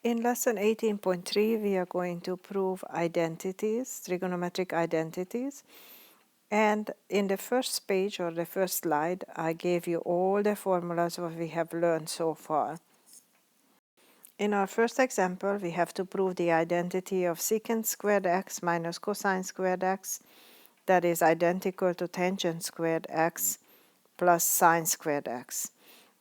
In lesson 18.3, we are going to prove identities, trigonometric identities. And in the first page or the first slide, I gave you all the formulas what we have learned so far. In our first example, we have to prove the identity of secant squared x minus cosine squared x, that is identical to tangent squared x plus sine squared x.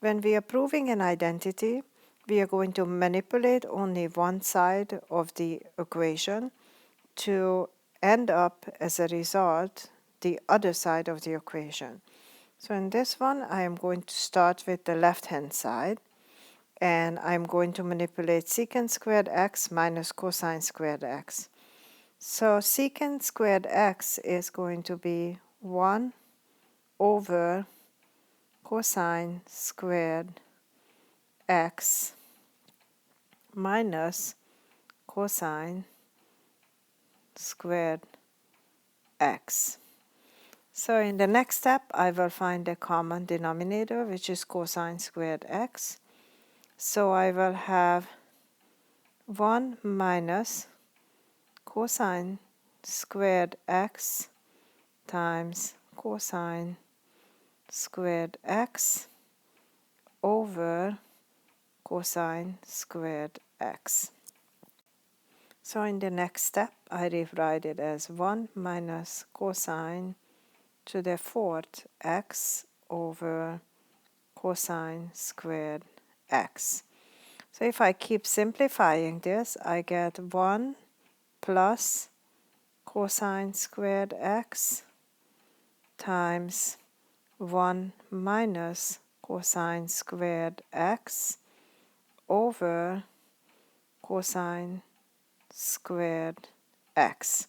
When we are proving an identity, we are going to manipulate only one side of the equation to end up as a result the other side of the equation. So in this one, I am going to start with the left-hand side, and I'm going to manipulate secant squared x minus cosine squared x. So secant squared x is going to be 1 over cosine squared x minus cosine squared x. So in the next step, I will find the common denominator, which is cosine squared x. So I will have 1 minus cosine squared x times cosine squared x over cosine squared x. So in the next step, I rewrite it as 1 minus cosine to the fourth x over cosine squared x. So if I keep simplifying this, I get 1 plus cosine squared x times 1 minus cosine squared x over cosine squared x.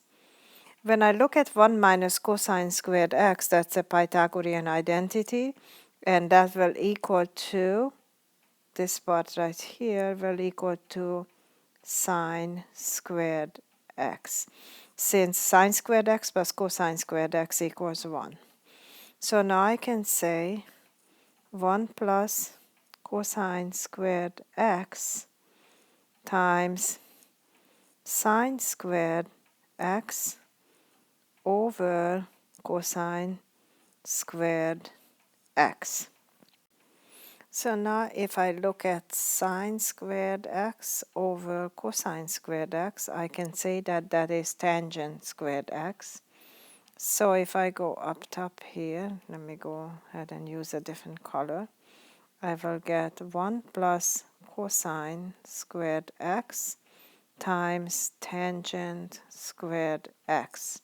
When I look at 1 minus cosine squared x, that's a Pythagorean identity, and that will equal to, this part right here will equal to sine squared x, since sine squared x plus cosine squared x equals 1. So now I can say 1 plus cosine squared x times sine squared x over cosine squared x. So now if I look at sine squared x over cosine squared x, I can say that that is tangent squared x. So if I go up top here, let me go ahead and use a different color. I will get 1 plus cosine squared x times tangent squared x.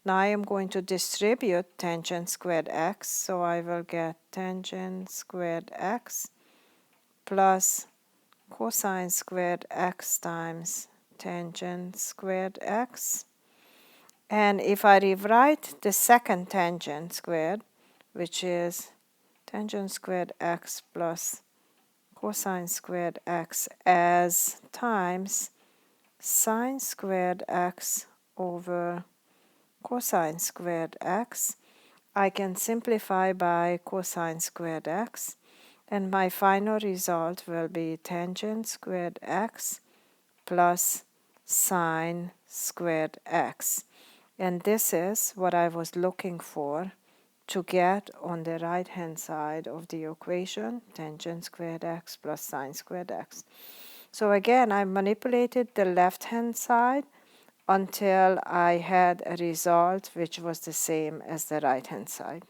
Now I am going to distribute tangent squared x, so I will get tangent squared x plus cosine squared x times tangent squared x. And if I rewrite the second tangent squared, which is tangent squared x plus cosine squared x as times sine squared x over cosine squared x, I can simplify by cosine squared x, and my final result will be tangent squared x plus sine squared x. And this is what I was looking for to get on the right hand side of the equation, tangent squared x plus sine squared x. So again, I manipulated the left hand side until I had a result which was the same as the right hand side.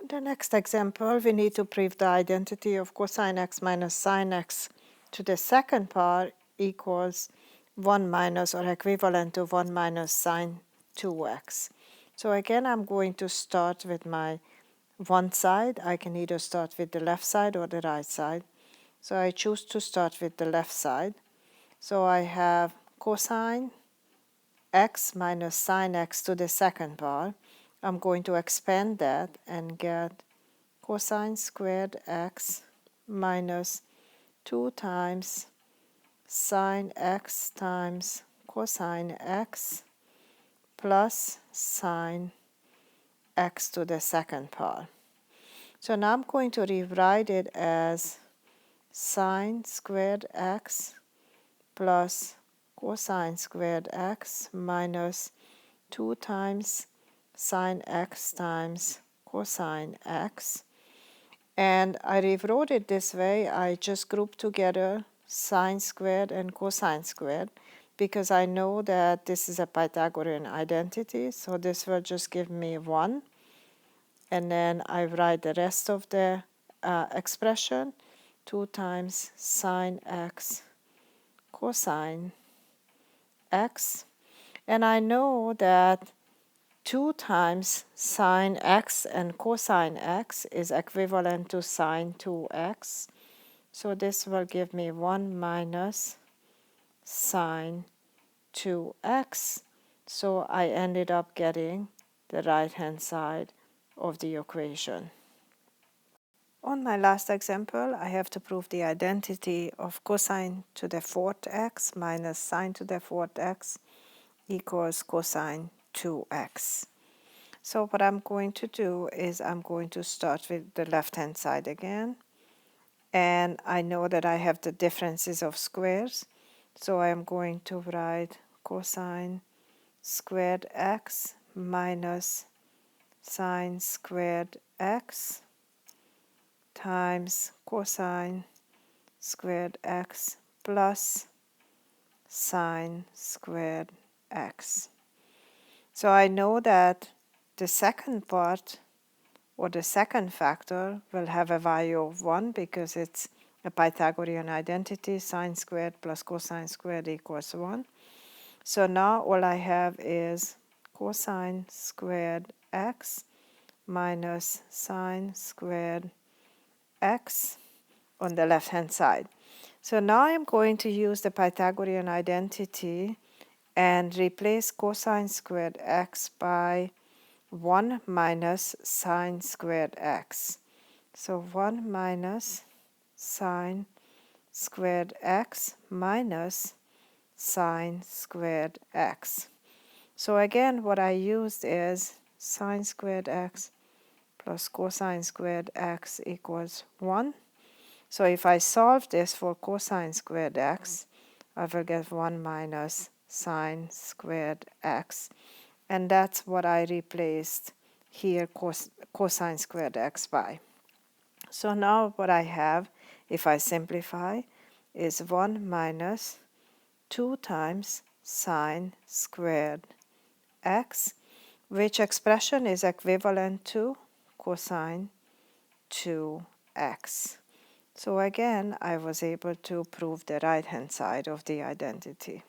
The next example, we need to prove the identity of cosine x minus sine x to the second power equals 1 minus or equivalent to 1 minus sine 2x. So again, I'm going to start with my one side. I can either start with the left side or the right side. So I choose to start with the left side. So I have cosine x minus sine x to the second power. I'm going to expand that and get cosine squared x minus 2 times sine x times cosine x plus sine x to the second power. So now I'm going to rewrite it as sine squared x plus cosine squared x minus 2 times sine x times cosine x. And I rewrote it this way. I just grouped together sine squared and cosine squared because I know that this is a Pythagorean identity. So this will just give me 1. And then I write the rest of the expression, 2 times sine x cosine x. And I know that 2 times sine x and cosine x is equivalent to sine 2x. So this will give me 1 minus sine 2x. So I ended up getting the right-hand side of the equation. On my last example, I have to prove the identity of cosine to the 4th x minus sine to the 4th x equals cosine 2x. So what I'm going to do is I'm going to start with the left-hand side again. And I know that I have the differences of squares. So I'm going to write cosine squared x minus sine squared x times cosine squared x plus sine squared x. So I know that the second part or the second factor will have a value of 1 because it's a Pythagorean identity, sine squared plus cosine squared equals 1. So now all I have is cosine squared x minus sine squared x on the left-hand side. So now I'm going to use the Pythagorean identity and replace cosine squared x by 1 minus sine squared x. So 1 minus sine squared x minus sine squared x. So again, what I used is sine squared x plus cosine squared x equals 1. So if I solve this for cosine squared x, I will get 1 minus sine squared x. And that's what I replaced here cosine squared x by. So now what I have, if I simplify, is 1 minus 2 times sine squared x, which expression is equivalent to cosine 2x. So again, I was able to prove the right-hand side of the identity.